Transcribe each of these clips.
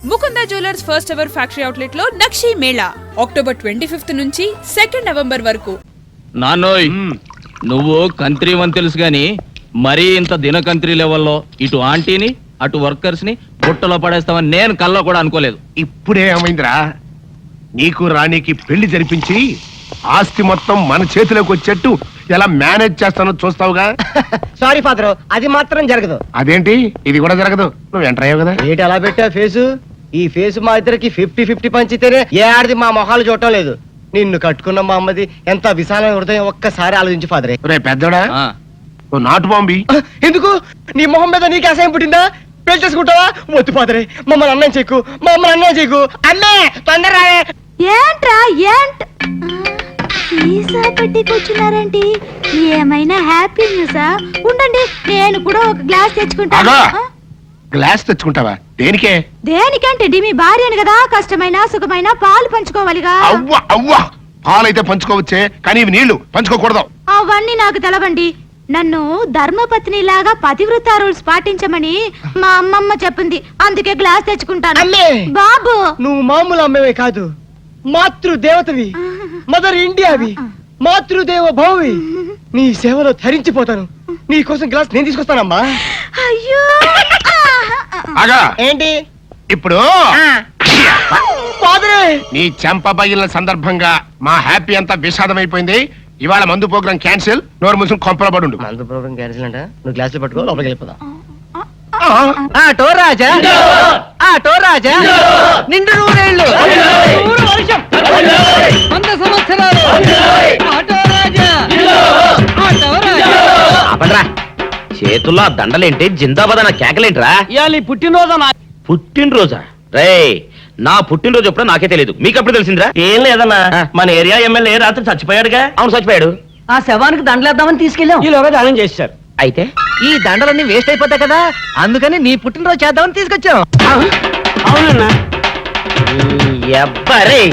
Mukunda jewellers first ever factory outlet లో నక్షి Mela October 25 నుంచి 2 November వరకు. నాన్నోయ్ నువ్వు కంత్రి అని తెలుసు గాని మరీ ఇంత దినకంత్రి లెవెల్లో ఇటు ఆంటీని అటు వర్కర్స్ ని బుట్టలో పడేస్తామని నేను కల్లో కూడా అనుకోలేదు. ఇప్పుడే ఏమైందిరా, నీకు రాణికి పెళ్లి జరిపించి ఆస్తి మొత్తం మన చేతిలోకి వచ్చేట్టు ఎలా మేనేజ్ చేస్తానో చూస్తావుగా. సారీ ఫాదర్, అది మాత్రం జరగదు. అదేంటి, ఇది కూడా జరగదు? నువ్వు ఎంటర్ అయ్యావు కదా. ఏంటి అలా పెట్టా ఫేసు? ఈ ఫేసు మా ఇద్దరికి 50-50 పంచితేనే ఏ ఆడిది మా మొహాలు చూడటం లేదు. నిన్ను కట్టుకున్న మా అమ్మది ఎంత విశాలమైన హృదయం, ఒక్కసారి ఆలోచించి ఫాదరే. రే పెద్దోడా, ఆ, నువ్వు నాటు బాంబి. ఎందుకు? నీ మొహం మీద నీకు అసహ్యం పుట్టిందా? పెళ్లి చేసుకుంటావా? వద్దు ఫాదరే, మమ్మల్ని అన్నం చేయకు, మా అమ్మని అన్నం చేయకు. అమ్మే తొందర రావే. ఏంట్రా ఏంట్ సీసా పెట్టి కూర్చున్నారండి? ఏమైనా హ్యాపీ న్యూసా? ఉండండి, నేను కూడా ఒక గ్లాస్ తెచ్చుకుంటాను. ఆగా. గ్లాస్ తెచ్చుకుంటావా? దేనికే? దేనికంటే మీ భార్యను కదా, కష్టమైన సుఖమైన పాలు పంచుకోవాలిగా. అవ్వ అవ్వ, పాలైతే పంచుకోవచ్చే, కానీ ఇవి నీళ్లు పంచుకోకూడదు. అవన్నీ నాకు తెలవండి. నన్ను ధర్మపత్ని లాగా పతివ్రత రూల్స్ పాటించమని మా అమ్మమ్మ చెప్పింది, అందుకే గ్లాస్ తెచ్చుకుంటాను. అమ్మే బాబు, నువ్వు మామూలు అమ్మవే కాదు, మాతృ దేవతవి, మదర్ ఇండియావి, మాతృదేవ భౌవి. నీ సేవలో ధరించిపోతాను. నీ కోసం గ్లాస్ నేను తీసుకొస్తానమ్మా. అయ్యో ఆగా. ఏంటి ఇప్పుడు ఫాదరే? నీ చెంప పగిలిన సందర్భంగా మా హ్యాపీ అంతా విషాదమైపోయింది. ఇవాళ మందు ప్రోగ్రాం క్యాన్సిల్. నోరు మూసుకుని కొంపల పడుండు. మందు ప్రోగ్రాం క్యాన్సిల్ అంట. నువ్వు గ్లాసులు పట్టుకో, లోపలికి వెళ్ళిపోదాం. టోర్ రాజా, టోర్ రాజా, నిండు నూరేళ్ళు, 100 వర్షం, 100 సంవత్సరాలు. అపడ్రా, చేతుల్లో ఆ దండలేంటి, జిందాబాద్ అన్న కేకలేంట్రా? పుట్టినరోజా? రే, నా పుట్టినరోజు ఎప్పుడో నాకే తెలియదు, మీకు అప్పుడు తెలిసిందిరా? ఏం లేదన్నా, మన ఏరియా ఎమ్మెల్యే రాత్రి చచ్చిపోయాడుగా. అవును, చచ్చిపోయాడు. ఆ శవానికి దండలేద్దామని తీసుకెళ్ళాం. ఈలోగా దానం చేశారు. అయితే ఈ దండలన్నీ వేస్ట్ అయిపోతాయి కదా, అందుకని నీ పుట్టినరోజు చేద్దామని తీసుకొచ్చాం. అవునన్నా. ఎవ్వరే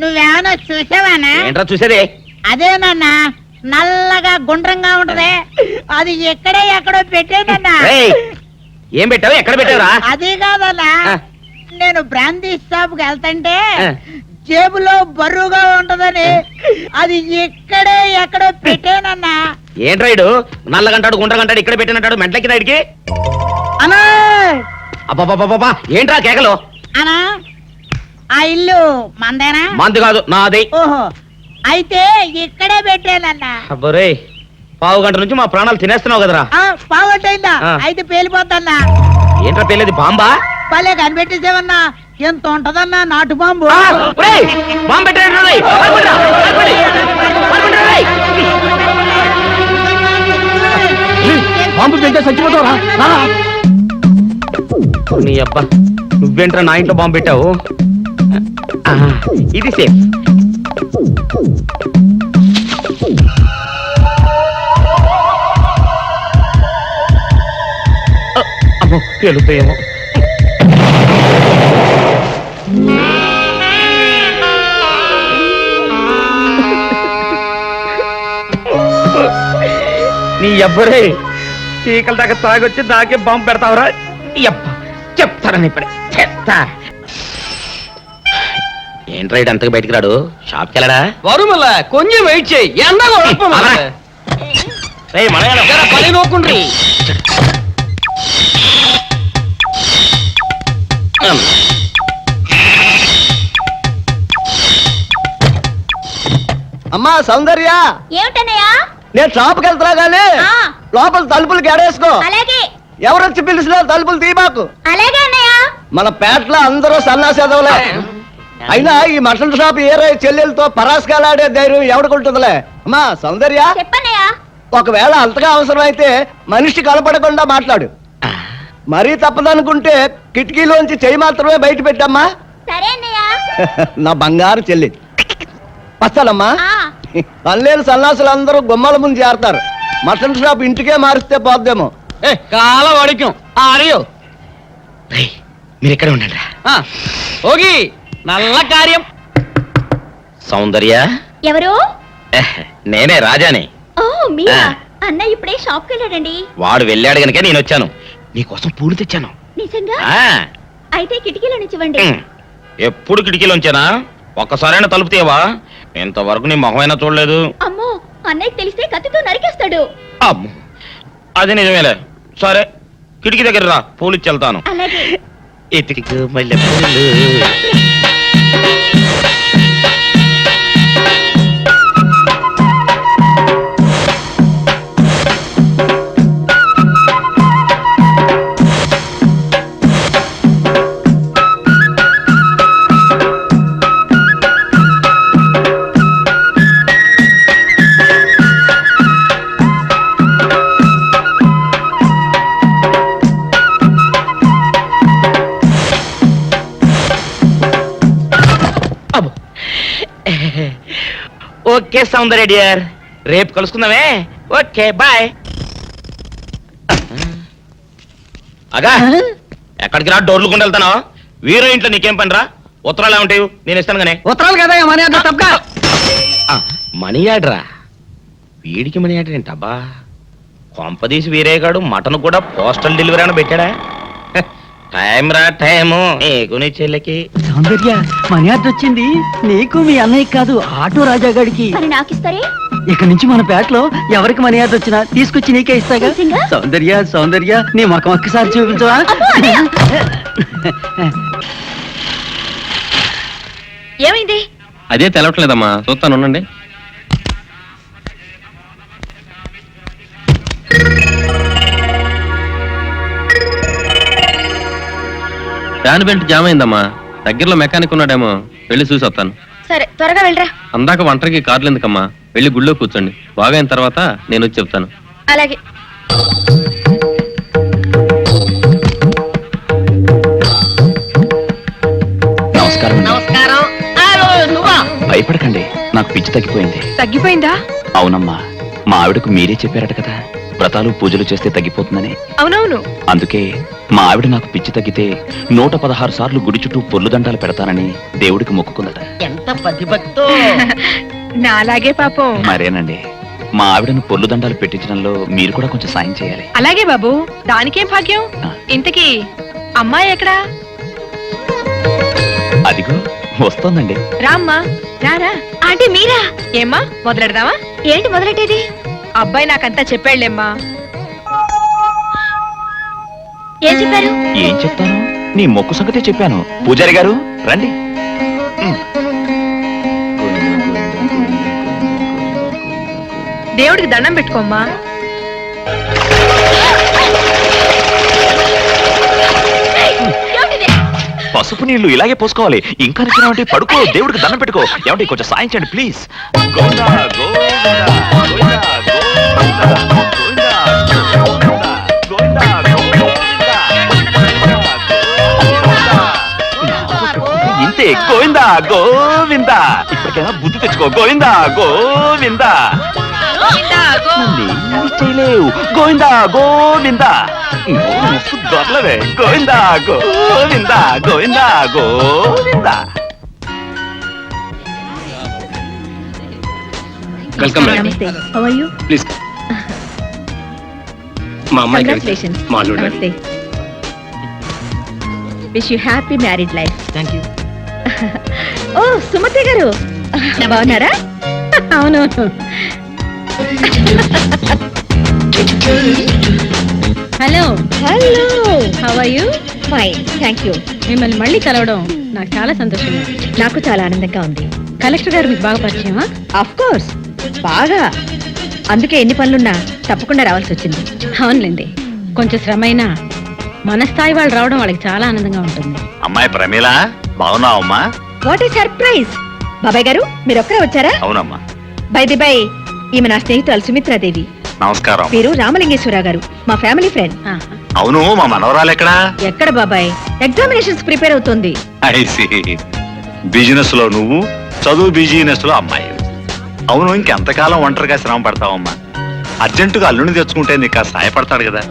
నువ్వేమన్నా చూసావానా? ఏంట్రా చూసేదే? అదేనన్నా, నల్లగా గుండ్రంగా ఉంటదే, అది ఎక్కడో పెట్టేనన్నా. రేయ్, ఏం పెట్టావు? ఎక్కడ పెట్టావురా? అది కాదన్నా, ఆ. నేను బ్రాందీ షాప్ కి వెళ్తుంటే ఆ. జేబులో బరువుగా ఉంటదని అది ఎక్కడో పెట్టేనన్నా. ఏంట్రా ఇడు నల్లగంటాడు గుండ్రగంటాడు ఇక్కడ పెట్టినట్టాడు మెంట్లకి నాయుడికి? అన్నా అబ్బాబాబాబా, ఏంట్రా కేకలు? అనా, ఆ ఇల్లు మందేనా? మంది కాదు, నాది. ఓహో, అయితే ఇక్కడే పెట్టానన్నా. అబ్బరే, పావు గంట నుంచి మా ప్రాణాలు తినేస్తున్నావు కదరా. పావట్టయిందా? ఆ. అయితే పేలిపోద్దన్నా. ఏంట్రా పెళ్ళేది? బాంబా? భలే కనిపెట్టేసేవన్నా, ఎంత ఉంటదన్నా నాటు బాంబు. బాంబు పెట్టాడు. బాంబు పెడితే చచ్చిపోతావరా? నీ అబ్బా, నువ్వేంట్రా నా ఇంట్లో బాంబు పెట్టావు? ఆ, ఇది సేఫ్. అమ్మో, పేలుతాయేమో. నీ ఎవ్వరే చీకల దాకా తాగొచ్చి దాకే బాంబు పెడతావురా? చెప్తారని ఇప్పుడే చెప్తా. ఏంట్రా ఇడు అంతగా బయటికి రాడు? షాప్కి వెళ్ళడా? వరుమల కొంచెం వెయిట్ చేయి. పని నోకుండ్రి. అమ్మా సౌందర్య, ఏమిటన్నయ్యా? నేను షాప్కి వెళ్తున్నా గానీ ఆ. లోపల తలుపులు గడేసుకో. అలాగే ఎవరొచ్చి పిలిచినా తలుపులు తీబాకు. అలాగే అన్నయ్య. మన పేటలో అందరూ సన్నాసేదవులే. అయినా ఈ మటన్ షాప్ ఏరే చెల్లెలతో పరాస్కాలాడే ధైర్యం ఎవడుకుంటుందిలే. అమ్మా సౌందర్య, చెప్పన్నయ్య. ఒకవేళ అంతగా అవసరం అయితే మనిషి కనపడకుండా మాట్లాడు. మరీ తప్పదనుకుంటే కిటికీలోంచి చెయ్యి మాత్రమే బయట పెట్టమ్మా. సరే అన్నయ్య. నా బంగారు చెల్లి. వస్తానమ్మా. పనిలేని సన్నాసులు అందరూ గుమ్మల ముందు చేరతారు. మటన్ షాప్ ఇంటికే మారిస్తే పోద్దేమో. కాల వాడికం మీరు ఇక్కడే ఉండండి. ఓగి నల్ల కార్యం. సౌందర్య, ఎవరు? నేనే రాజాని. ఓ మీరా? ఆ. అన్న ఇప్పుడే షాప్కి వెళ్ళాడండి. వాడు వెళ్ళాడు గనుక నేను వచ్చాను. నీకోసం పూలు తెచ్చాను. నిజంగా? ఆ, అయితే కిటికీలో నుంచి ఇవ్వండి. ఎప్పుడు కిటికీలోంచేనా? ఒక్కసారైనా తలుపు తీయవా? ఇంతవరకు నీ మొహమైనా చూడలేదు. అమ్మో, అన్నయ్యకి తెలిస్తే కత్తితో నరికేస్తాడు. అమ్మో, అది నిజమేలే. సరే, కిటికీ దగ్గర రా, పూలు ఇచ్చి వెళ్తాను. అలాగే. ఇతికిగో మల్లె పూలు. అబ్బో. ఓకే సౌందర్య డియర్, రేపు కలుసుకుందామే. Okay bye. అగా ఎక్కడికి రా, డోర్లు కొండ వెళ్తానా? వీరో ఇంట్లో నీకేం పని రా? ఉత్తరాలు ఏమంటాయి? నేను ఇస్తాను గానే. ఉత్తరాలు కదా మనీ ఆర్డర్ తప్ప. మనీ ఆర్డరా? వీడికి మనీ ఆర్డర్ ఏంటబ్బా? కొంపదీసి వీరేగాడు మటన్ కూడా పోస్టల్ డెలివరీ అని పెట్టాడా? టైం రా టైము నీకు నీ చెల్లెకి. సౌందర్య, మనీ ఆర్డర్ వచ్చింది. నీకు మీ అన్నయ్య కాదు, ఆటో రాజా గాడికి. మరి నాకిస్తారే? ఇక నుంచి మన పేటలో ఎవరికి మనీ ఆర్డర్ వచ్చినా తీసుకొచ్చి నీకే ఇస్తాగా. నిజంగా? సౌందర్య సౌందర్య, నీ ముఖం ఒక్కసారి చూపించవా? ఏమైంది? అదే తెలవట్లేదమ్మా, చూస్తాను ఉండండి. ఫ్యాన్ బెల్ట్ జామ్ అయిందమ్మా. దగ్గరలో మెకానిక్ ఉన్నాడేమో, వెళ్ళి చూసి వస్తాను. సరే, త్వరగా వెళ్ళరా. అందాక ఒంటరికి కార్లు ఎందుకమ్మా, వెళ్ళి గుళ్ళో కూర్చోండి. బాగా అయిన తర్వాత నేను వచ్చి చెప్తాను. అలాగే. నమస్కారం. నమస్కారం. నువ్వా? భయపడకండి, నాకు పిచ్చి తగ్గిపోయింది. తగ్గిపోయిందా? అవునమ్మా, మా ఆవిడకు మీరే చెప్పారట కదా, వ్రతాలు పూజలు చేస్తే తగ్గిపోతుందని. అవునవును. అందుకే మా ఆవిడ నాకు పిచ్చి తగ్గితే 116 సార్లు గుడి చుట్టూ పొర్లు దండాలు పెడతానని దేవుడికి మొక్కుకుందట. ఎంత పతిభక్తో. నాలాగే పాపం. మరేనండి, మా ఆవిడను పొర్లు దండాలు పెట్టించడంలో మీరు కూడా కొంచెం సాయం చేయాలి. అలాగే బాబు, దానికేం భాగ్యం. ఇంతకీ అమ్మాయి ఎక్కడా? అదిగో వస్తోందండి. రామ్మా, రారా. అంటే మీరా? ఏమ్మా, మొదలెడదామా? ఏంటి మొదలెట్టేది? అబ్బాయి నాకంతా చెప్పాడులేమ్మా. ఏం చెప్పారు? ఏం చెప్తాను, నీ మొక్కు సంగతే చెప్పాను. పూజారి గారు రండి. దేవుడికి దండం పెట్టుకోమ్మా. పసుపు నీళ్లు ఇలాగే పోసుకోవాలి. ఇంకా నిచ్చినావంటే పడుకో, దేవుడికి దండం పెట్టుకో. ఏమంటే కొంచెం సాయం చేయండి ప్లీజ్. గోవిందా, గోవిందా, గోవిందా, గోవిందా, గోవిందా, గోవిందా, గోవిందా. ఇంతే, గోవిందా గోవిందా. ఇప్పటికైనా బుద్ధి తెచ్చుకో. గోవిందా గోవిందా. నన్నేమీ చేయలేవు. గోవిందా గోవిందా. దొరలవే. గోవిందా గోవిందా, గోవిందా గోవిందా. వెల్కమ్ నమస్తే. How are you? ప్లీజ్. మా అమ్మాయి కంగ్రాచులేషన్స్. మా అల్లుడు. నమస్తే. Wish you happy married life. Thank you. ఓ సుమతి గారు, బాగున్నారా? అవునవును. Hello hello, how are you? Fine thank you. మిమ్మల్ని మళ్ళీ కలవడం నాకు చాలా సంతోషంగా ఉంది. నాకు చాలా ఆనందంగా ఉంది. కలెక్టర్ గారు మీకు బాగా పరిచయమా? ఆఫ్ కోర్స్, బాగా. అందుకే ఎన్ని పనులున్నా తప్పకుండా రావాల్సి వచ్చింది. అవునులేండి, కొంచెం శ్రమైనా మన స్థాయి వాళ్ళు రావడం వాళ్ళకి చాలా ఆనందంగా ఉంటుంది. అమ్మాయి ప్రమీల, బాగున్నావమ్మా? What a surprise. బాబాయ్ గారు, మీరు ఒక్కరే వచ్చారా? అవునమ్మా. బై ది బై, ఈమె నా స్నేహితురాలు సుమిత్రాదేవి. నమస్కారం. వీరు రామలింగేశ్వరరావు గారు, మా ఫ్యామిలీ ఫ్రెండ్. ఆహా. అవును, మా మనవరాలు ఎక్కడా? ఎక్కడ బాబాయ్? ఎగ్జామినేషన్స్ ప్రిపేర్ అవుతుంది. బిజినెస్ లో నువ్వు, చదువు బిజినెస్ లో అమ్మాయి. అవును, ఇంకెంతకాలం ఒంటరిగా శ్రమ పడతావమ్మా? అర్జెంటుగా అల్లుని తెచ్చుకుంటే నీకు సహాయపడతాడు కదా.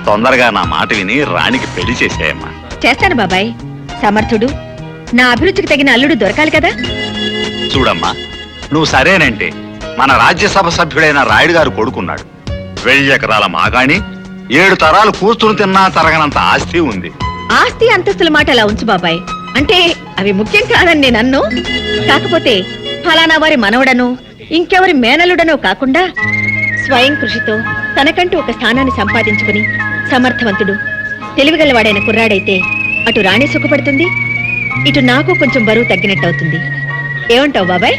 తొందరగా నా మాట విని రాణికి పెళ్లి చేసేయమ్మా. చేస్తాను బాబాయ్. సమర్థుడు, నా అభిరుచికి తగిన అల్లుడు దొరకాలి కదా. చూడమ్మా, నువ్వు సరేనంటే మన రాజ్యసభ సభ్యుడైన రాయుడు గారు కొడుకున్నాడు. 1000 ఎకరాల మాగాణి, 7 తరాలు కూర్చుని తిన్నా తరగనంత ఆస్తి ఉంది. ఆస్తి అంతస్తుల మాట అలా ఉంచు బాబాయ్. అంటే అవి ముఖ్యం కాదని నేను అన్ను. కాకపోతే ఫలానా వారి మనవడను ఇంకెవరి మేనలుడనో కాకుండా స్వయం కృషితో తనకంటూ ఒక స్థానాన్ని సంపాదించుకుని సమర్థవంతుడు తెలివిగలవాడైన కుర్రాడైతే అటు రాణి సుఖపడుతుంది, ఇటు నాకు కొంచెం బరువు తగ్గినట్టు అవుతుంది. ఏమంటావు బాబాయ్?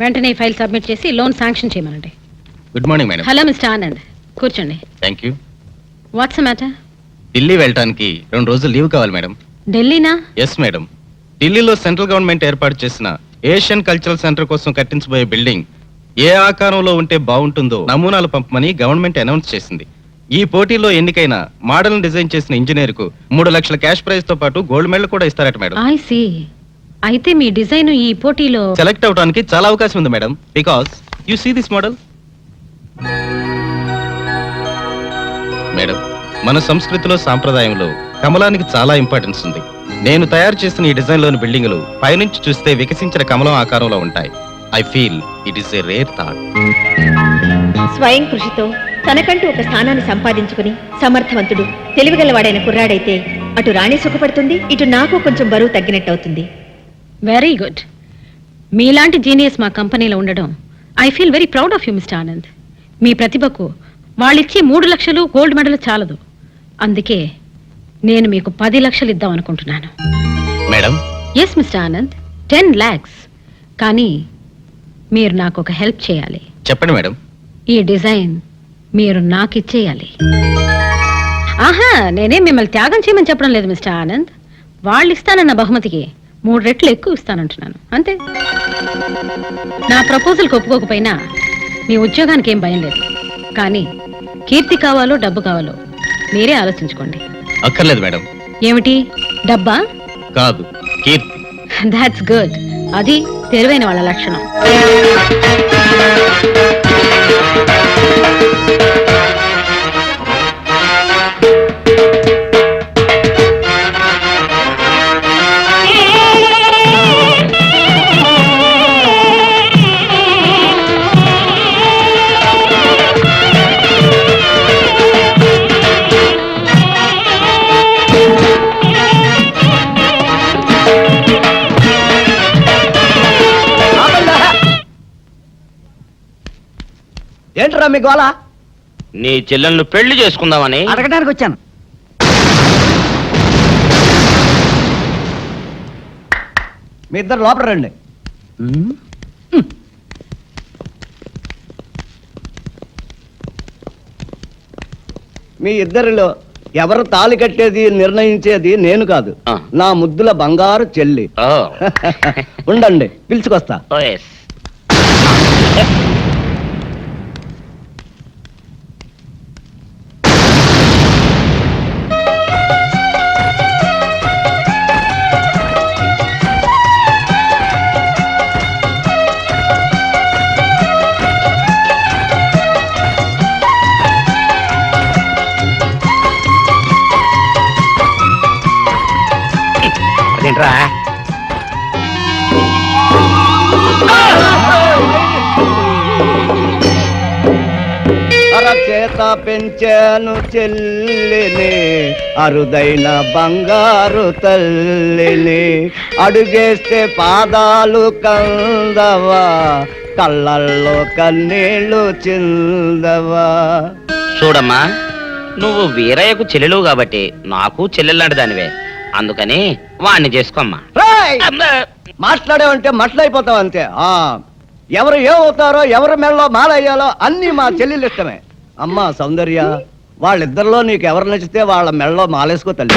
వెంటనే ఫైల్ సబ్మిట్ చేసి లోన్ శాంక్షన్ చేయమనండి. Good morning madam. Hello mister Anand, కూర్చోండి. Thank you. What's matter? Delhi వెళ్ళటానికి 2 రోజులు లీవ్ కావాలి మేడం. ఢిల్లీనా? Yes madam. ఢిల్లీలో సెంట్రల్ గవర్నమెంట్ ఏర్పాటు చేసిన ఏషియన్ కల్చరల్ సెంటర్ కోసం కట్టించబోయే బిల్డింగ్ ఏ ఆకారంలో ఉంటే బాగుంటుందో నమూనాలు పంపమని గవర్నమెంట్ అనౌన్స్ చేసింది. ఈ పోటీలో ఎన్నికైన మోడల్ డిజైన్ చేసిన ఇంజనీర్ కు 3 లక్షల క్యాష్ ప్రైజ్ తో పాటు గోల్డ్ మెడల్ కూడా ఇస్తారట మేడం. I see. అయితే మీ డిజైన్ ఈ పోటీలో సెలెక్ట్ అవడానికి చాలా అవకాశం ఉంది madam. Because you see this model madam. మన సంస్కృతిలో సాంప్రదాయంలో కమలానికి చాలా ఇంపార్టెన్స్ ఉంది. నేను తయారు చేసిన ఈ డిజైన్ లోని బిల్డింగులు పైనుంచి చూస్తే వికసించిన కమలం ఆకారంలో ఉంటాయి. I feel it is a rare thought. స్వయం కృషితో తనకంటూ ఒక స్థానాన్ని సంపాదించుకుని సమర్థవంతుడు తెలివిగలవాడైన కుర్రాడైతే అటు రాణి సుఖపడుతుంది, ఇటు నాకు కొంచెం బరువు తగ్గినట్టు అవుతుంది. Very good. మీలాంటి జీనియస్ మా కంపెనీలో ఉండడం I feel very proud of you mister Anand. మీ ప్రతిభకు వాళ్ళిచ్చే 3 లక్షలు గోల్డ్ మెడల్ చాలదు. అందుకే నేను మీకు 10 లక్షలు ఇద్దాం అనుకుంటున్నాను. Madam. Yes Mister Anand, 10 lakhs. కానీ మీరు నాకు ఒక హెల్ప్ చేయాలి. చెప్పండి మేడం. ఈ డిజైన్ మీరు నాకు ఇచ్చేయాలి. ఆహా, నేనే మిమ్మల్ని త్యాగం చేయమని చెప్పడం లేదు మిస్టర్ ఆనంద్. వాళ్ళు ఇస్తానన్న బహుమతికి 3 రెట్లు ఎక్కువ ఇస్తానంటున్నాను, అంతే. నా ప్రపోజల్కి ఒప్పుకోకపోయినా మీ ఉద్యోగానికి ఏం భయం లేదు. కానీ కీర్తి కావాలో డబ్బు కావాలో మీరే ఆలోచించుకోండి. అక్కర్లేదు మేడం. ఏమిటి, డబ్బా? కాదు, కీర్తి. That's good. అది తెలివైన వాళ్ళ లక్షణం. ఏంట్రా మీ గోళ? నీ చెల్లెళ్ళు పెళ్లి చేసుకుందామని అడగడానికి వచ్చాను. మీ ఇద్దరు లోపల రండి. మీ ఇద్దరిలో ఎవరు తాళి కట్టేది నిర్ణయించేది నేను కాదు, ఆ. నా ముద్దుల బంగారు చెల్లి. ఓ. ఉండండి, పిలుచుకొస్తా. ఓ, yes. అదేంట్రా? అరచేత పెంచాను చెల్లిని, అరుదైన బంగారు తల్లిని, అడుగేస్తే పాదాలు కందవా, కళ్ళల్లో కన్నీళ్లు చిందవా. చూడమ్మా, నువ్వు వీరయ్యకు చెల్లెలు కాబట్టి నాకు చెల్లెల్లాంటి దానివే. అందుకని వాణ్ణి చేసుకోమ్మా. రేయ్! మాట్లాడేవంటే మట్లయిపోతావు అంతే. ఎవరు ఏమవుతారో, ఎవరి మెడలో మాలయ్యాలో అన్ని మా చెల్లెలు ఇష్టమే. అమ్మా సౌందర్య, వాళ్ళిద్దరిలో నీకు ఎవరు నచ్చితే వాళ్ళ మెడలో మాలేసుకో తల్లి.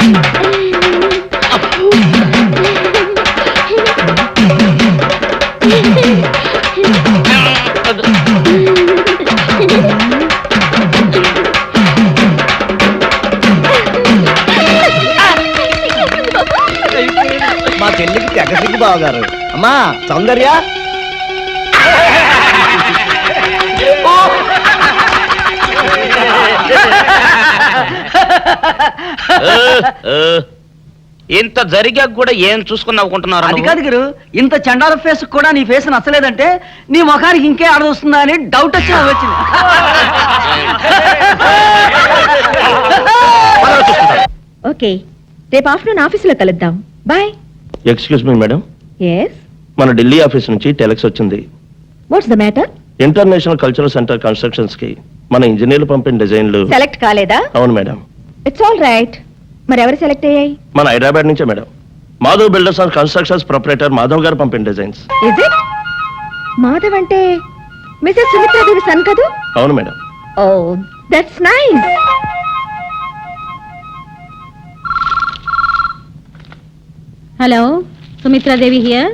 మా చెల్లికి తెగ సిగ్గు బావగారు. అమ్మా సౌందర్య, ఇంత జరిగాక కూడా ఏం చూసుకుని నవ్వుకుంటున్నారు అది నువ్వు? కాదు గురు, ఇంత చండాల ఫేస్ కూడా నీ ఫేస్ నచ్చలేదంటే నీ ముఖానికి ఇంకే ఆడదొస్తుందా అని డౌట్ వచ్చి వచ్చింది. ఓకే, రేపు ఆఫ్టర్నూన్ ఆఫీసులో కలుద్దాం. Bye. Excuse me madam, yes, మన ఢిల్లీ ఆఫీస్ నుంచి టెలెక్స్ వచ్చింది. What's the matter? International cultural centre constructions కి మన ఇంజనీర్లు పంపిన డిజైన్లు. సెలెక్ట్ కాలేదా? అవును మేడం. It's all right. మరి ఎవరు సెలెక్ట్ అయ్యాయి? మన హైదరాబాద్ నుంచే madam. Madhav builders and constructions proprietor Madhav గారు పంపిన డిజైన్స్. Is it? మాధవ్ అంటే మిసెస్ సుమిత్రాదేవి సన్ కదూ? అవును madam. Oh, that's nice. Hello, Sumitradevi here.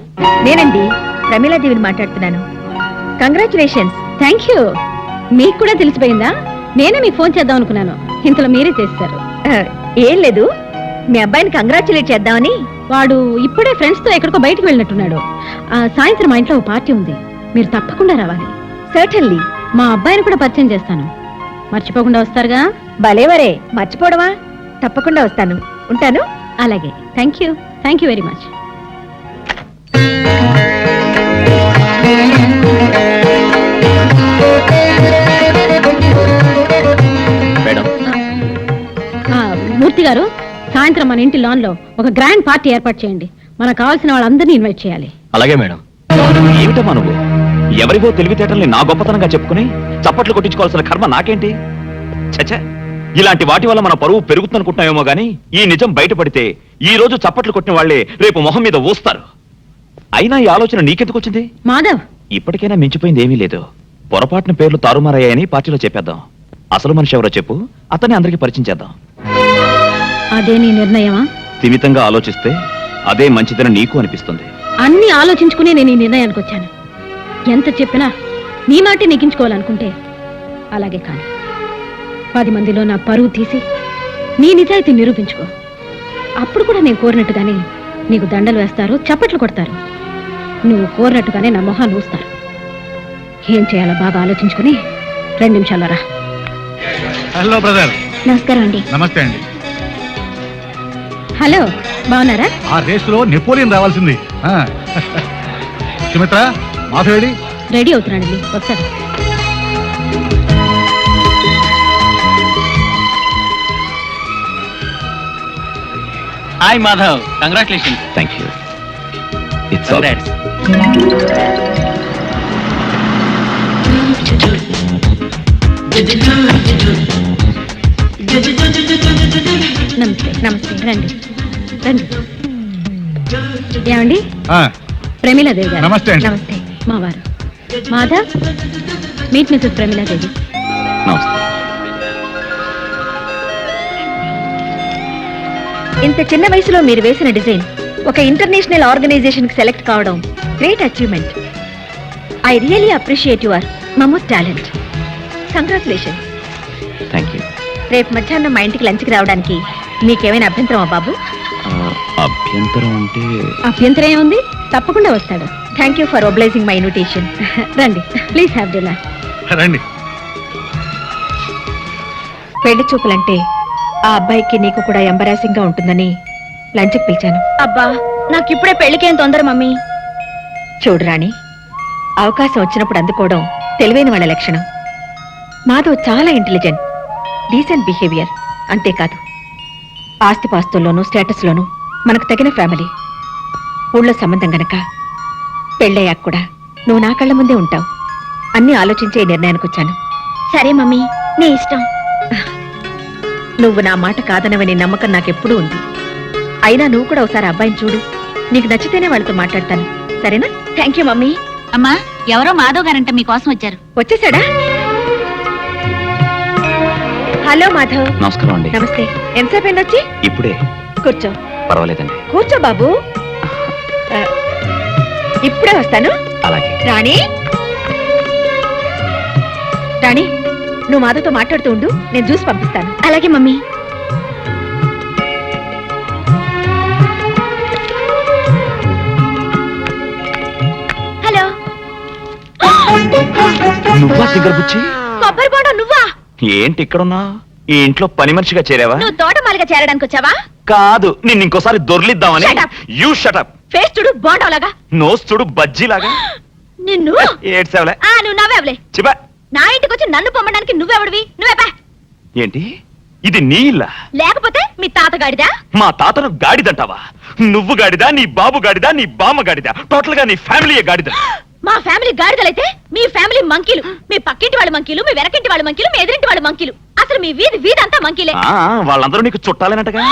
నేనండి, ప్రమీలాదేవిని మాట్లాడుతున్నాను. కంగ్రాచులేషన్స్. Thank you. మీకు కూడా తెలిసిపోయిందా? నేనే మీకు ఫోన్ చేద్దాం అనుకున్నాను, ఇంతలో మీరే చేస్తారు. ఏం లేదు, మీ అబ్బాయిని కంగ్రాచులేట్ చేద్దామని. వాడు ఇప్పుడే ఫ్రెండ్స్ తో ఎక్కడికో బయటకు వెళ్ళినట్టున్నాడు. సాయంత్రం మా ఇంట్లో ఓ పార్టీ ఉంది, మీరు తప్పకుండా రావాలి. సర్టన్లీ. మా అబ్బాయిని కూడా పరిచయం చేస్తాను, మర్చిపోకుండా వస్తారుగా? భలేవరే, మర్చిపోవడమా? తప్పకుండా వస్తాను. ఉంటాను. అలాగే. Thank you very much. Madam, Murthy garu, సాయంత్రం మన ఇంటి లాన్ లో ఒక గ్రాండ్ పార్టీ ఏర్పాటు చేయండి. మనకు కావాల్సిన వాళ్ళందరినీ ఇన్వైట్ చేయాలి. అలాగే మేడం. ఏమిటమ్మా నువ్వు? ఎవరివో తెలివితేటల్ని నా గొప్పతనంగా చెప్పుకుని చప్పట్లు కొట్టించుకోవాల్సిన కర్మ నాకేంటి? చచ్చా, ఇలాంటి వాటి వల్ల మన పరువు పెరుగుతుందనుకుంటున్నామేమో గానీ ఈ నిజం బయటపడితే ఈ రోజు చప్పట్లు కొట్టిన వాళ్లే రేపు మొహం మీద ఊస్తారు. అయినా ఈ ఆలోచన నీకెందుకు వచ్చింది? మాధవ్, ఇప్పటికైనా మించిపోయింది ఏమీ లేదు. పొరపాటున పేర్లు తారుమారయ్యాయని పార్టీలో చెప్పేద్దాం. అసలు మనిషి ఎవరో చెప్పు, అతన్ని అందరికీ పరిచయం చేద్దాం. అదే నీ నిర్ణయమా? స్థిమితంగా ఆలోచిస్తే అదే మంచిదని నీకు అనిపిస్తుంది. అన్ని ఆలోచించుకుని నేను ఈ నిర్ణయానికి వచ్చాను. ఎంత చెప్పినా నీ మాటే నెగ్గించుకోవాలనుకుంటే అలాగే కాదు. 10 మందిలో నా పరువు తీసి నీ నిజాయితీ నిరూపించుకో. అప్పుడు కూడా నేను కోరినట్టుగానే నీకు దండలు వేస్తారు, చప్పట్లు కొడతారు. నువ్వు కోరినట్టుగానే నా మొహాన్ని ఊస్తారు. ఏం చేయాలో బాగా ఆలోచించుకుని 2 నిమిషాల్లో రా. Hello brother. నమస్కారం అండి. నమస్తే అండి. హలో, బాగున్నారా? ఆ రేసులో నెపోలియన్ రావాల్సింది. సుమిత్ర, మాధవేడి రెడీ అవుతున్నాడండి, వస్తాడు. Hi Madhav, congratulation. Thank you. It's all right. నమస్తే. నమస్తే, రండి రండి. ఏమండి, ప్రమీలాదేవి గారు. నమస్తే అండి. నమస్తే. మా వారు మాధవ్, మీట్ మిసెస్ ప్రమీలాదేవి. నమస్తే. ఇంత చిన్న వయసులో మీరు వేసిన డిజైన్ ఒక ఇంటర్నేషనల్ ఆర్గనైజేషన్ కి సెలెక్ట్ కావడం great achievement. I really appreciate your momos talent. Congratulation. Thank you. రేపు మధ్యాహ్నం మా ఇంటికి లంచ్కి రావడానికి మీకేమైనా అభ్యంతరమా బాబు? అభ్యంతరం అంటే అభ్యంతరం ఏముంది, తప్పకుండా వస్తాడు. Thank you for obliging my invitation. రండి, ప్లీజ్ హ్యావ్ డిన్నర్. రండి. పెళ్లి చూపులంటే ఆ అబ్బాయికి నీకు కూడా ఎంబరాసింగ్ గా ఉంటుందని లంచ్కి పిలిచాను. అబ్బా, నాకు ఇప్పుడే పెళ్లికేం తొందర మమ్మీ. చూడు రాణి, అవకాశం వచ్చినప్పుడు అందుకోవడం తెలివైన వాళ్ళ లక్షణం. మాధవ్ చాలా ఇంటెలిజెంట్, డీసెంట్ బిహేవియర్. అంతేకాదు ఆస్తిపాస్తుల్లోనూ స్టేటస్లోనూ మనకు తగిన ఫ్యామిలీ. ఊళ్ళో సంబంధం గనక పెళ్ళయ్యాక కూడా నువ్వు నా కళ్ళ ముందే ఉంటావు. అన్ని ఆలోచించే ఈ నిర్ణయానికి వచ్చాను. సరే మమ్మీ, నీ ఇష్టం. నువ్వు నా మాట కాదనవని నమ్మకం నాకెప్పుడూ ఉంది. అయినా నువ్వు కూడా ఒకసారి అబ్బాయిని చూడు, నీకు నచ్చితేనే వాళ్ళతో మాట్లాడతాను. సరేనా? Thank you mummy. అమ్మా, ఎవరో మాధవ్ గారంట మీకోసం వచ్చారు. వచ్చేసాడా? హలో మాధవ్. నమస్కారం అండి. నమస్తే. ఎంతసేపు అయింది వచ్చి? ఇప్పుడే. కూర్చో. పర్వాలేదండి. కూర్చో బాబు. ఇప్పుడే వస్తాను. అలాగే. రాణి, రాణి, నువ్వు మాధవ్తో మాట్లాడుతూ ఉండు, నేను జ్యూస్ పంపిస్తాను. అలాగే మమ్మీ. హలో. నువ్వా దగ్గర బుచ్చి? కొబ్బరి బోండా నువ్వా? ఏంటి ఇక్కడున్నా? ఈ ఇంట్లో పని మనిషిగా చేరావా? నువ్వు తోటమాలిగా చేరడానికి వచ్చావా? కాదు, నిన్ను ఇంకోసారి దొర్లిద్దామని. Shut up. You shut up. Face చూడు బోండాలాగా. నోస్ చూడు బజ్జీలాగా. నిన్ను ఏడ్సావులే. నువ్వు నవ్వేవలే. చిబా. నా ఇంటికి వచ్చి నన్ను పొమ్మడానికి నువ్వెవడివి? నువ్వే ఏంటి ఇది నీ ఇల్లా? లేకపోతే మీ తాతగాడిదా? మా తాతను గాడిదంటావా? నువ్వు గాడిదా, నీ బాబు గాడిదా, నీ బామ్మ గాడిదా, టోటల్ గా నీ ఫ్యామిలీ గాడిద. మా ఫ్యామిలీ గాడిదలైతే మీ ఫ్యామిలీ మంకీలు. మీ పక్కింటి వాళ్ళ మంకీలు, మీ వెనకింటి వాళ్ళ మంకీలు, మీ ఎదురింటి వాళ్ళ మంకీలు. అసలు మీ వీధంతా మంకీలే. వాళ్ళందరూ నీకు చుట్టాలేనట్టుగా.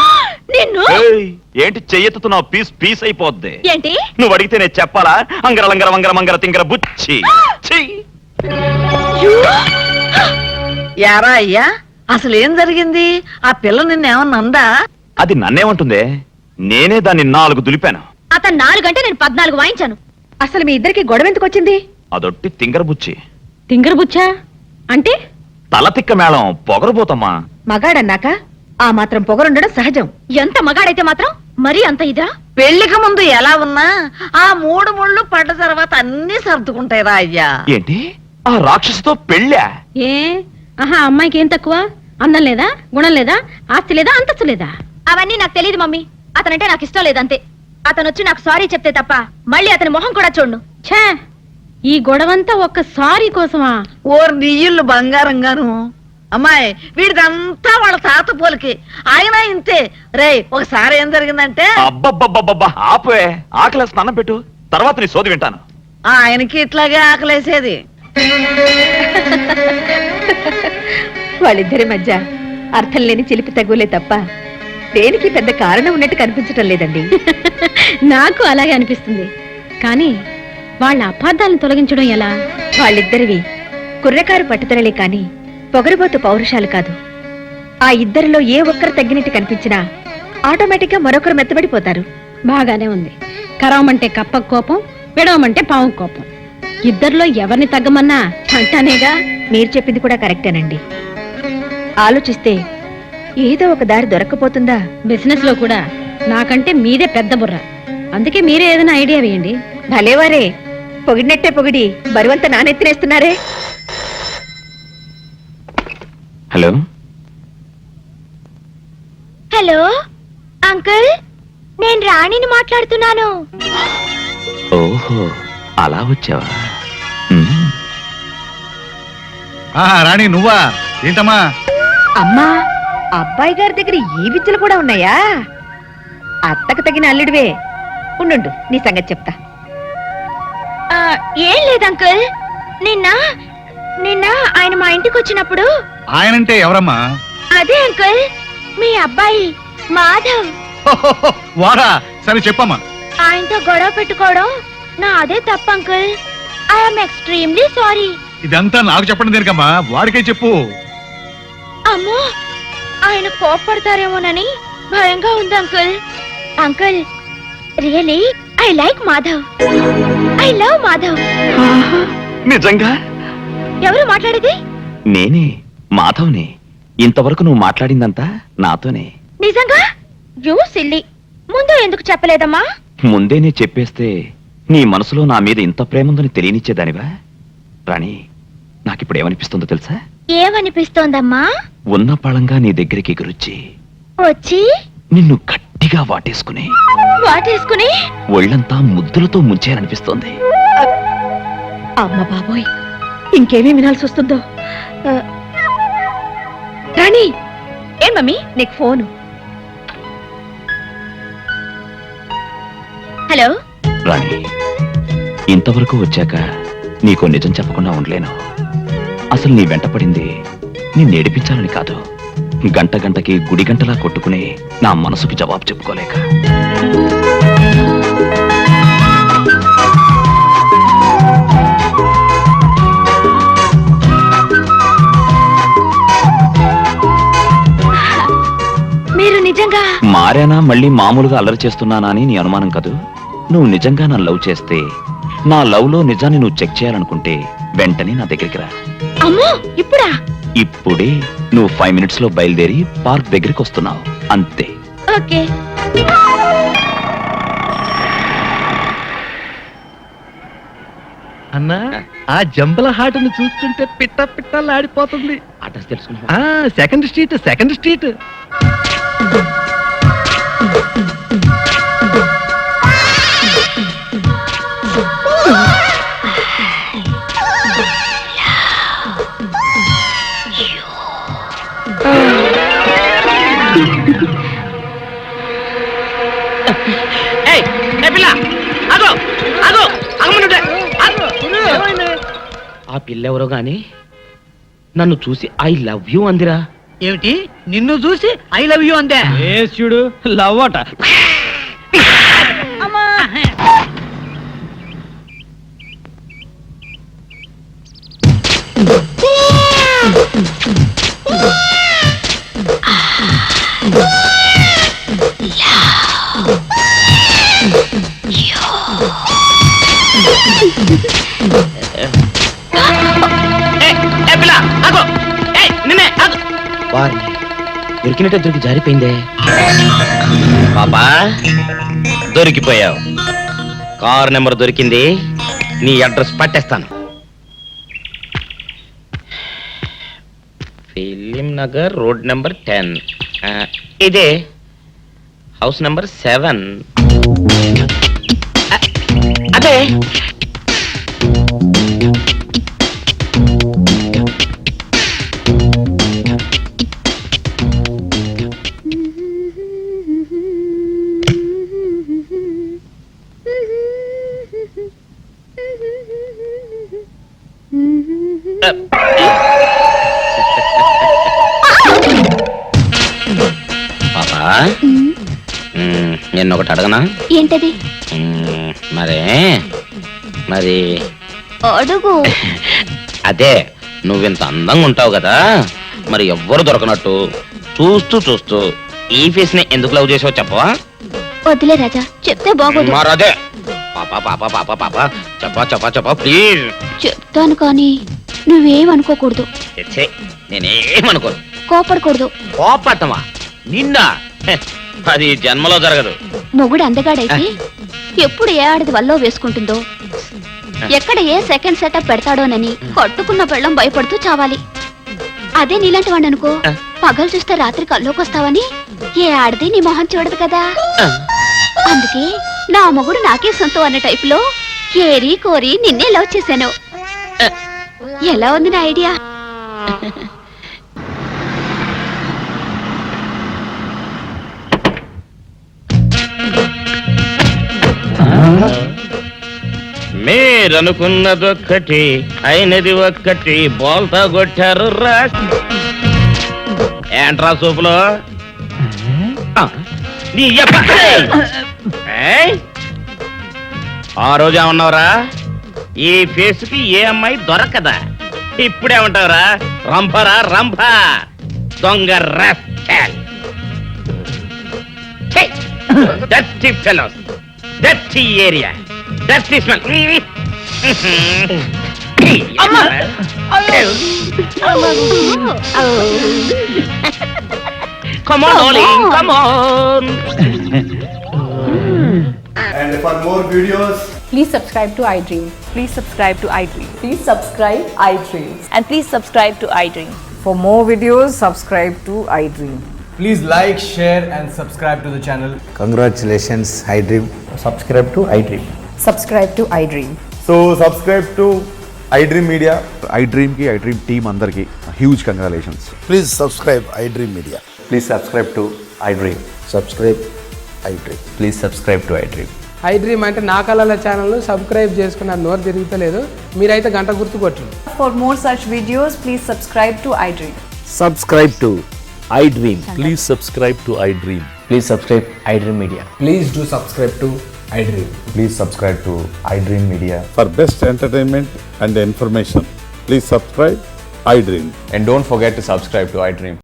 నిన్ను ఏయ్, ఏంటి చెయ్యెత్తుతున్నావు? పీస్ పీస్ అయిపోద్ది. ఏంటి? నువ్వు అడిగితే నేను చెప్పాలా? అంగర లంగర వంగర మంగర తింగర బుచ్చి. ఛీ! యారా అయ్యా, అసలు ఏం జరిగింది? ఆ పిల్ల నిన్నేమన్నా అందా? అది నన్నేమంటుందే? నేనే దాన్ని 4 దులిపాను. అతను 4 గంటే నేను 14 వాయించాను. అసలు మీ ఇద్దరికి గొడవ ఎందుకు వచ్చింది? అదొట్టి తింగర బుచ్చి. తింగరబుచ్చా అంటే? తల తిక్క మేళం పొగరబోతమ్మా. మగాడన్నాక ఆ మాత్రం పొగరుండడం సహజం. ఎంత మగాడైతే మాత్రం మరీ అంత ఇదా? పెళ్లికి ముందు ఎలా ఉన్నా ఆ 3 ముళ్ళు పడ్డ తర్వాత అన్ని సర్దుకుంటాయిరా అయ్యా. ఏంటి ఆ రాక్షసుతో పెళ్ళా? ఏ అమ్మాయికి ఏం తక్కువ? అందం లేదా, గుణం లేదా, ఆస్తి లేదా, అంతస్తు లేదా? అవన్నీ నాకు తెలియదు మమ్మీ. అతనంటే నాకు ఇష్టం లేదంతే. అతను వచ్చి నాకు సారీ చెప్తే తప్ప మళ్ళీ అతని మొహం కూడా చూడను. ఛే, ఈ గొడవంతా ఒక్క సారీ కోసమా? ఓర్ నీళ్ళు బంగారంగాను. అమ్మాయి వీడిదంతా వాళ్ళ తాత పోలికి. ఆయన ఇంతే. రేయ్, ఒకసారి ఏం జరిగిందంటే అబ్బబ్బబ్బబ్బబ్బా ఆపే. ఆకలి స్నానం పెట్టు, తర్వాత నీ సోది వింటాను. ఆయనకి ఇట్లాగే ఆకలేసేది. వాళ్ళిద్దరి మధ్య అర్థం లేని చిలిపి తగులే తప్ప దేనికి పెద్ద కారణం ఉన్నట్టు కనిపించటం లేదండి. నాకు అలాగే అనిపిస్తుంది. కానీ వాళ్ళ అపార్థాలను తొలగించడం ఎలా? వాళ్ళిద్దరివి కుర్రకారు పట్టుదలలే కాని పొగరుబోతు పౌరుషాలు కాదు. ఆ ఇద్దరిలో ఏ ఒక్కరు తగ్గినట్టు కనిపించినా ఆటోమేటిక్ గా మరొకరు మెత్తబడిపోతారు. బాగానే ఉంది. కరవమంటే కప్ప కోపం, విడవమంటే పాము కోపం. ఇద్దరిలో ఎవరిని తగ్గమన్నా అంటానేగా. మీరు చెప్పింది కూడా కరెక్టేనండి. ఆలోచిస్తే ఏదో ఒక దారి దొరక్కపోతుందా? బిజినెస్ లో కూడా నాకంటే మీదే పెద్ద బుర్ర. అందుకే మీరే ఏదైనా ఐడియా వేయండి. భలేవారే, పొగిడినట్టే పొగిడి బరువంతా నానెత్తినేస్తున్నారే. హలో హలో అంకుల్, నేను రాణిని మాట్లాడుతున్నాను. ఓహో, అలా వచ్చావా? రాణి నువ్వా? ఏంటమ్మా? అమ్మా, అబ్బాయి గారి దగ్గర ఈ విద్యలు కూడా ఉన్నాయా? అత్తకు తగిన అల్లుడివే. ఉండు, నీ సంగతి చెప్తా. ఏం లేదు అంకుల్, నిన్న ఆయన మా ఇంటికి వచ్చినప్పుడు. ఆయనంటే ఎవరమ్మా? అదే అంకుల్, మీ అబ్బాయి మాధవ్. వారా? సరే చెప్పమ్మా. ఆయనతో గొడవ పెట్టుకోవడం నా అదే తప్ప అంకుల్. I'm extremely sorry. ఇదంతా నాకు చెప్పడం దేనికమ్మా? వాడికే చెప్పు. అమ్మో, ఆయన కోప్పడతారేమోనని భయంగా ఉంది uncle. Uncle, really I like Madhav. I love Madhav. నిజంగా? ఎవరు మాట్లాడేది? నేనే, మాధవ్ని. ఇంతవరకు నువ్వు మాట్లాడిందంతా నాతోనే. నిజంగా? యూ సిల్లీ, ముందు ఎందుకు చెప్పలేదమ్మా? ముందే నీ చెప్పేస్తే నీ మనసులో నా మీద ఇంత ప్రేముందని తెలియనిచ్చేదానివా? రాణి, నాకిప్పుడు ఏమనిపిస్తుందో తెలుసా? ఏమనిపిస్తోందమ్మా? ఉన్న పళంగా నీ దగ్గరికి ఎగురొచ్చి వచ్చి నిన్ను గట్టిగా వాటేసుకుని వాటేసుకుని ఒళ్ళంతా ముద్దులతో ముంచేయాలనిపిస్తోంది. అమ్మ బాబోయ్, ఇంకేమీ వినాల్సి వస్తుందో. రాణి, ఏం మమ్మీ నీకు ఫోను? హలో రాణి, ఇంతవరకు వచ్చాక నీకో నిజం చెప్పకుండా ఉండలేను. అసలు నీ వెంటపడింది నిన్ను ఏడిపించాలని కాదు, గంట గంటకి గుడి గంటలా కొట్టుకుని నా మనసుకి జవాబు చెప్పుకోలేక. మీరు నిజంగా మారానా, మళ్ళీ మామూలుగా అల్లరి చేస్తున్నానా అని నీ అనుమానం కదూ? నువ్వు నిజంగా నన్ను లవ్ చేస్తే, నా లవ్ లో నిజాన్ని నువ్వు చెక్ చేయాలనుకుంటే వెంటనే నా దగ్గరికి రా. అమ్మో, ఇప్పుడా? ఇప్పుడే. నువ్వు 5 minutes లో బయలుదేరి పార్క్ దగ్గరికి వస్తున్నావు, అంతే. ఓకే. అన్నా ఆ జంబల హాటును చూస్తుంటే పిట్ట పిట్టలాడిపోతుంది. అడ్రస్ తెలుసుకున్నా. Second street. ఆ పిల్ల ఎవరో గాని నన్ను చూసి ఐ లవ్ యూ అందిరా. ఏమిటి నిన్ను చూసి ఐ లవ్ యూ అందే? చూడు లవ్ అట. వారిని దొరికినట్టే దొరికి జారిపోయిందే. పాపా దొరికిపోయావు. కారు నెంబర్ దొరికింది, నీ అడ్రస్ పట్టేస్తాను. Film Nagar road number 10. ఇదే హౌస్ నెంబర్ 7. అదే పాపా నిన్నొకటి అడగనా? ఏంటది? మరి అడుగు. అదే నువ్వింత అందంగా ఉంటావు కదా, మరి ఎవ్వరు దొరకనట్టు చూస్తూ ఈ ఫేస్ ని ఎందుకు లవ్ చేసావో చెప్పవా? వద్దులే రాజా, చెప్తే బాగోదు. మరదే పాపా పాపా పాపా పాపా చెప్పా ప్లీజ్. చెప్తాను కానీ నువ్వేమనుకోకూడదు. నేనేమనుకోను. కోపడకూడదు. కోపడతావా? నిన్న అది జన్మలో జరగదు. మొగుడు అందగాడైతే ఎప్పుడు ఏ ఆడది వల్లో వేసుకుంటుందో, ఎక్కడ ఏ సెకండ్ సెటప్ పెడతాడోనని కట్టుకున్న పెళ్ళం భయపడుతూ చావాలి. అదే నీలాంటి వాడిని అనుకో, పగలు చూస్తే రాత్రి కల్లోకొస్తావని ఏ ఆడది నీ మొహం చూడదు కదా. అందుకే నా మొగుడు నాకే సొంతం అన్న టైప్ లో ఏరి కోరి నిన్నే లవ్ చేశాను. ఎలా ఉంది నా ఐడియా? మీరనుకున్నదొక్కటి అయినది ఒక్కటి, బోల్తా కొట్టారు రా. ఏంట్రా సూపులో నీ ఆ రోజు ఏమన్నావురా? ఈ ఫేస్ కి ఏ అమ్మాయి దొరకదా. ఇప్పుడేమంటావురా? రంభరా రంభ దొంగ rascal. Dirty fellows, dirty area, dirty smell. Come on, darling, come on. And for more videos, please subscribe to iDream. Please subscribe to iDream. Please subscribe iDream. And please subscribe to iDream. For more videos, subscribe to iDream. please like, share and subscribe to the channel. Congratulations, iDream. Subscribe to iDream. Subscribe to iDream. So subscribe to iDream Media. iDream ki iDream team andarki huge congratulations. Please subscribe iDream Media. Please subscribe to iDream. Subscribe iDream. Please subscribe to iDream. iDream అంటే నా కళల channel subscribe చేసుకున్న నోరు తిరుగుతలేదు. మీరైతే గంట గుర్తు కొట్టండి. For more such videos, please subscribe to iDream. Subscribe to iDream. Please subscribe to iDream. Please subscribe iDream Media. Please do subscribe to iDream. Please subscribe to iDream Media. For best entertainment and information, please subscribe iDream. And don't forget to subscribe to iDream.